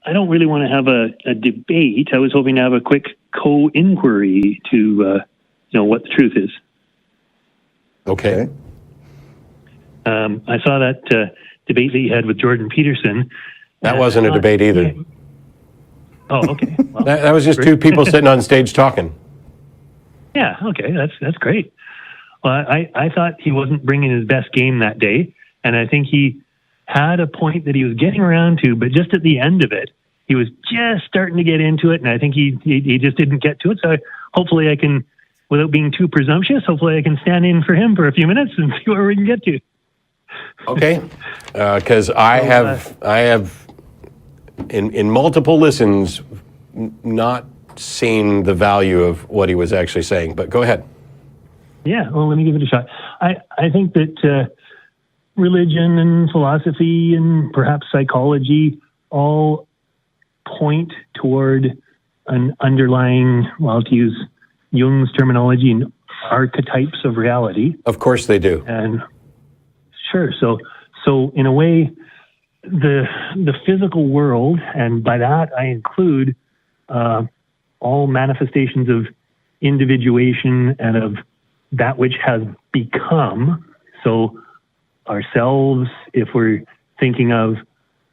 I don't really want to have a debate. I was hoping to have a quick co-inquiry to know what the truth is. Okay. I saw that debate that you had with Jordan Peterson. That wasn't a debate either. Yeah. Oh, okay. Well, that was just two people sitting on stage talking. Yeah, okay, that's great. Well, I thought he wasn't bringing his best game that day, and I think he had a point that he was getting around to, but just at the end of it, he was just starting to get into it, and I think he just didn't get to it. So hopefully I can, without being too presumptuous, hopefully I can stand in for him for a few minutes and see where we can get to. Okay, because I have in multiple listens not seen the value of what he was actually saying. But go ahead. Yeah, well, let me give it a shot. I think that religion and philosophy and perhaps psychology all point toward an underlying, well, to use Jung's terminology, archetypes of reality. Of course they do. And sure, so in a way, the physical world, and by that I include all manifestations of individuation and of that which has become. So ourselves, if we're thinking of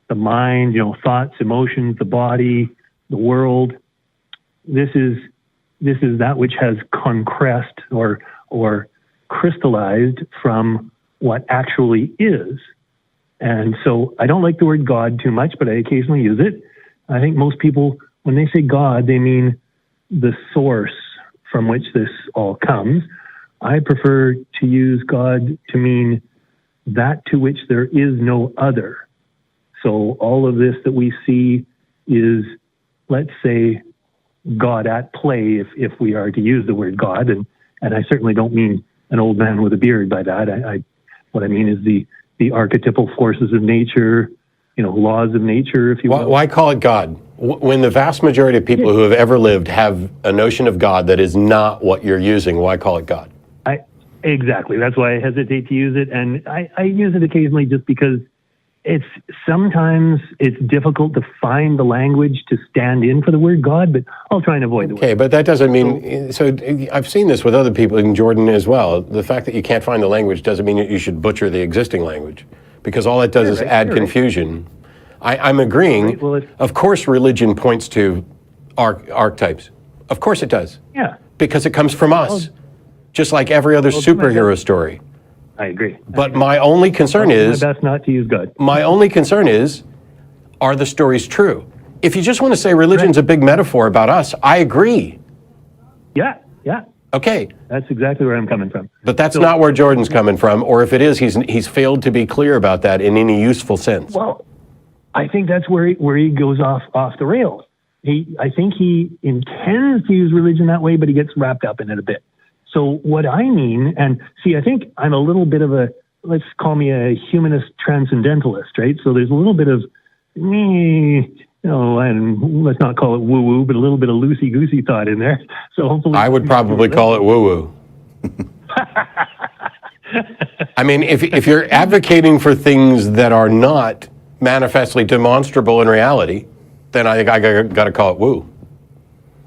the mind, thoughts, emotions, the body, the world, this is that which has concressed or crystallized from what actually is. And so I don't like the word God too much, but I occasionally use it. I think most people, when they say God, they mean the source from which this all comes. I prefer to use God to mean that to which there is no other. So all of this that we see is, let's say, God at play, if we are to use the word God. And I certainly don't mean an old man with a beard by that. What I mean is the archetypal forces of nature, laws of nature, if you will. Why call it God? When the vast majority of people who have ever lived have a notion of God that is not what you're using, why call it God? Exactly. That's why I hesitate to use it. And I use it occasionally just because sometimes it's difficult to find the language to stand in for the word God, but I'll try and avoid the word. Okay, but that doesn't mean, so I've seen this with other people, in Jordan as well. The fact that you can't find the language doesn't mean that you should butcher the existing language, because all it does is add confusion. I'm agreeing. Well, of course religion points to archetypes. Of course it does. Yeah. Because it comes from us, just like every other superhero story. I agree. But my only concern is... my best not to use God. My only concern is, are the stories true? If you just want to say religion's a big metaphor about us, I agree. Yeah. Okay. That's exactly where I'm coming from. But that's not where Jordan's coming from, or if it is, he's failed to be clear about that in any useful sense. Well, I think that's where he goes off the rails. I think he intends to use religion that way, but he gets wrapped up in it a bit. So what I mean, and see, I think I'm a little bit of let's call me a humanist transcendentalist, right? So there's a little bit of and let's not call it woo-woo, but a little bit of loosey-goosey thought in there. So hopefully... I would probably call it woo-woo. I mean, if you're advocating for things that are not manifestly demonstrable in reality, then I think I got to call it woo.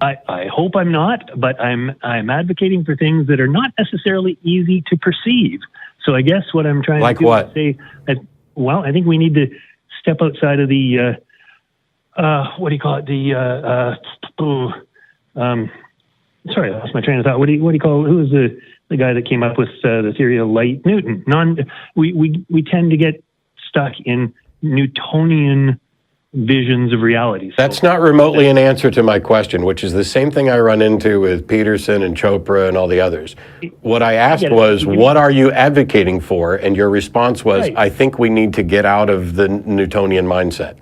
I hope I'm not, but I'm advocating for things that are not necessarily easy to perceive. So I guess what I'm trying to do is say that, well, I think we need to step outside of the what do you call it? Sorry, I lost my train of thought. What do you call? Who was the guy that came up with the theory of light? Newton. We tend to get stuck in Newtonian visions of reality. That's not remotely an answer to my question, which is the same thing I run into with Peterson and Chopra and all the others. What I asked was, what are you advocating for? And your response was, I think we need to get out of the Newtonian mindset.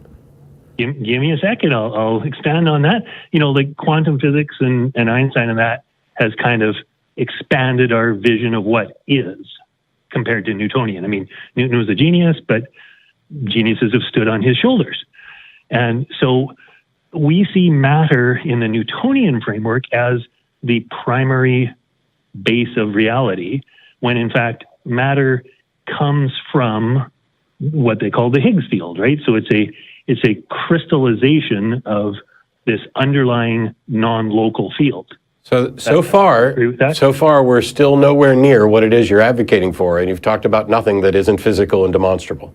Give me a second. I'll expand on that. Like quantum physics and Einstein and that has kind of expanded our vision of what is compared to Newtonian. I mean, Newton was a genius, but geniuses have stood on his shoulders. And so we see matter in the Newtonian framework as the primary base of reality, when in fact matter comes from what they call the Higgs field, right? So it's a it's a crystallization of this underlying non-local field. So far, we're still nowhere near what it is you're advocating for, and you've talked about nothing that isn't physical and demonstrable.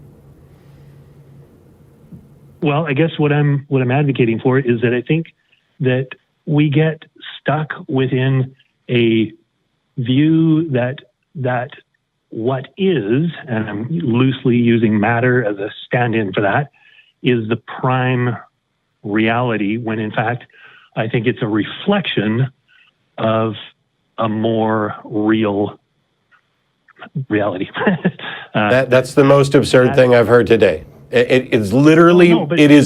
Well, I guess what I'm advocating for is that I think that we get stuck within a view that what is, and I'm loosely using matter as a stand-in for that, is the prime reality, when in fact I think it's a reflection of a more real reality. That's the most absurd thing I've heard today. It is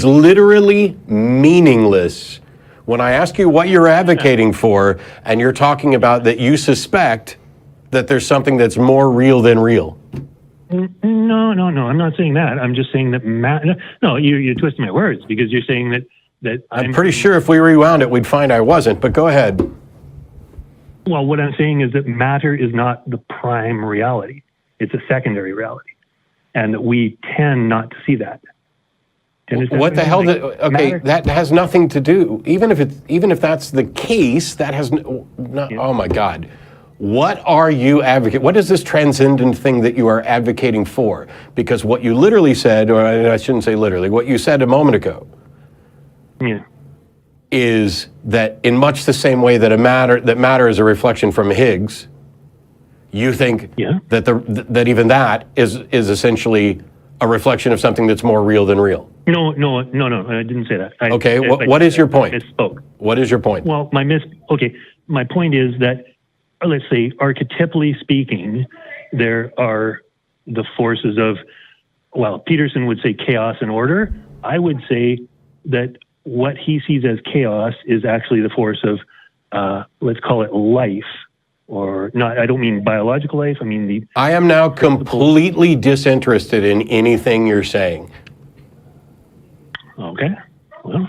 literally meaningless when I ask you what you're advocating for, and you're talking about that you suspect that there's something that's more real than real. No, I'm not saying that. I'm just saying that you're twisting my words, because you're saying that I'm pretty sure if we rewound it, we'd find I wasn't, but go ahead. Well, what I'm saying is that matter is not the prime reality. It's a secondary reality. And that we tend not to see that. What the hell? That has nothing to do. Even if that's the case, that has Oh my God! What are you advocating? What is this transcendent thing that you are advocating for? Because what you literally said, or I shouldn't say literally, what you said a moment ago, is that in much the same way that matter is a reflection from Higgs, you think that even that is essentially a reflection of something that's more real than real. No, I didn't say that. What is your point? I misspoke. What is your point? Well, my point is that, let's say, archetypally speaking, there are the forces of, well, Peterson would say chaos and order. I would say that what he sees as chaos is actually the force of, let's call it life, or not. I don't mean biological life. I mean I am now completely disinterested in anything you're saying. Okay. Well,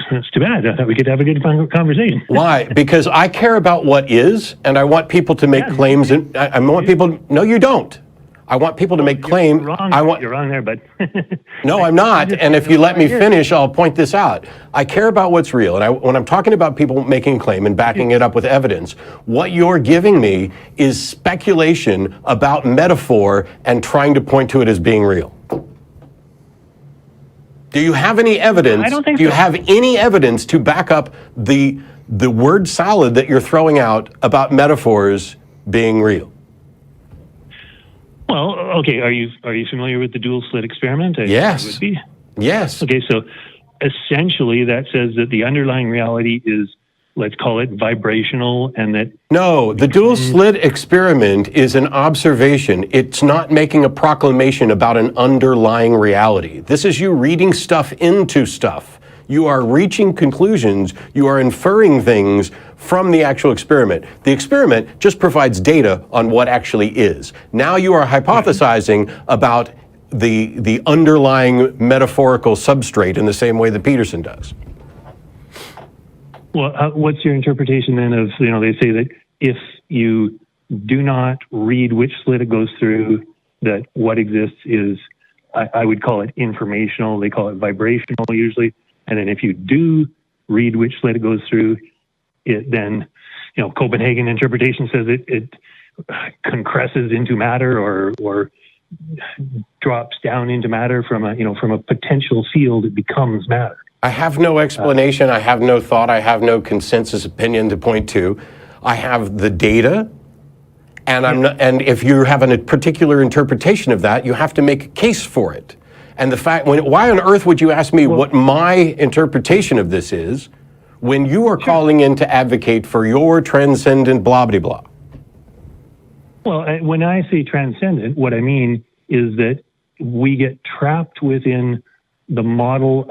that's too bad. I thought we could have a good conversation. Why? Because I care about what is, and I want people to make claims. And I want people. No, you don't. I want people to make claims. You're wrong there, bud. No, I'm not. And if you let me finish, I'll point this out. I care about what's real. And when I'm talking about people making a claim and backing it up with evidence, what you're giving me is speculation about metaphor and trying to point to it as being real. Do you have any evidence? I don't think Do you have any evidence to back up the word salad that you're throwing out about metaphors being real? Well, okay. Are you familiar with the dual slit experiment? Yes. Would be. Yes. Okay. So essentially, that says that the underlying reality is, let's call it vibrational, and that. No, the dual slit experiment is an observation. It's not making a proclamation about an underlying reality. This is you reading stuff into stuff. You are reaching conclusions. You are inferring things from the actual experiment. The experiment just provides data on what actually is. Now you are hypothesizing about the underlying metaphorical substrate in the same way that Peterson does. Well, what's your interpretation then of, they say that if you do not read which slit it goes through, that what exists is, I would call it informational. They call it vibrational usually. And then if you do read which slit it goes through, it then, Copenhagen interpretation says it concresses into matter or drops down into matter from a potential field, it becomes matter. I have no explanation. I have no thought. I have no consensus opinion to point to. I have the data, and if you have a particular interpretation of that, you have to make a case for it. And the fact, why on earth would you ask me what my interpretation of this is when you are calling in to advocate for your transcendent blah, blah, blah? Well, when I say transcendent, what I mean is that we get trapped within the model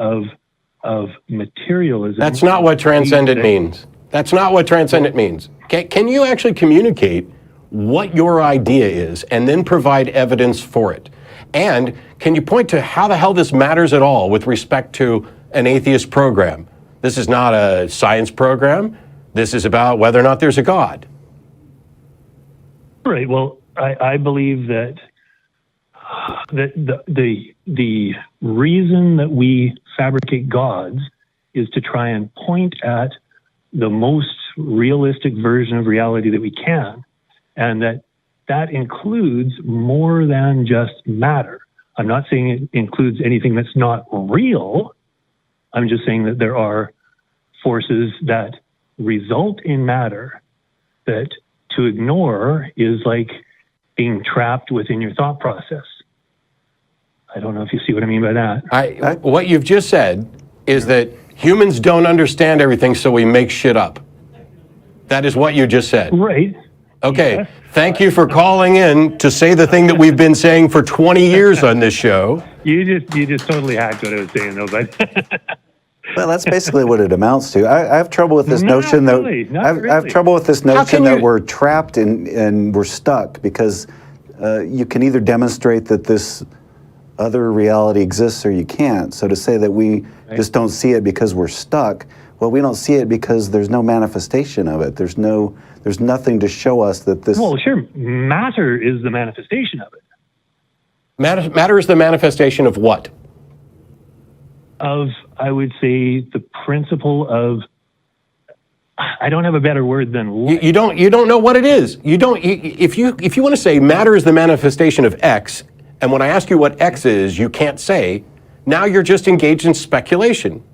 of materialism. That's not what transcendent means. That's not what transcendent means. Can you actually communicate what your idea is and then provide evidence for it? And can you point to how the hell this matters at all with respect to an atheist program? This is not a science program. This is about whether or not there's a God. Right. Well, I believe that the reason that we fabricate gods is to try and point at the most realistic version of reality that we can, and that includes more than just matter. I'm not saying it includes anything that's not real. I'm just saying that there are forces that result in matter that to ignore is like being trapped within your thought process. I don't know if you see what I mean by that. What you've just said is that humans don't understand everything, so we make shit up. That is what you just said. Right. Okay. Yes. Thank you for calling in to say the thing that we've been saying for 20 years on this show. You just totally hacked what I was saying, though, but Well, that's basically what it amounts to. I have trouble with this notion really, that I have trouble with this notion that we're trapped and we're stuck, because you can either demonstrate that this other reality exists or you can't. So to say that we just don't see it because we're stuck, well, we don't see it because there's no manifestation of it. There's nothing to show us that this. Well, sure, matter is the manifestation of it. Matter is the manifestation of what? Of, I would say, the principle of, I don't have a better word than life. You don't know what it is. If you want to say matter is the manifestation of X, and when I ask you what X is, you can't say, now you're just engaged in speculation.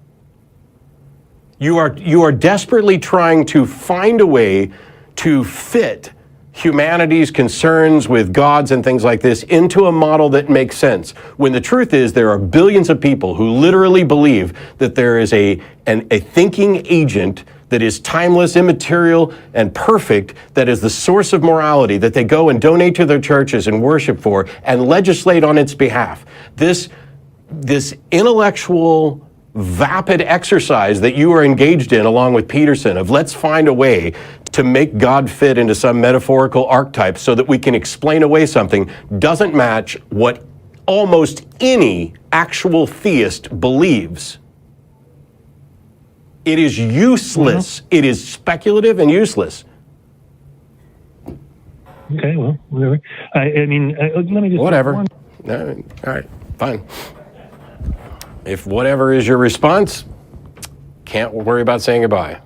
You are desperately trying to find a way to fit humanity's concerns with gods and things like this into a model that makes sense. When the truth is, there are billions of people who literally believe that there is a thinking agent that is timeless, immaterial, and perfect, that is the source of morality, that they go and donate to their churches and worship for and legislate on its behalf. This intellectual vapid exercise that you are engaged in along with Peterson of let's find a way to make God fit into some metaphorical archetype so that we can explain away something doesn't match what almost any actual theist believes. It is useless. It is speculative and useless. Okay, well, whatever. I mean, let me just... Whatever. All right, fine. If whatever is your response, can't worry about saying goodbye.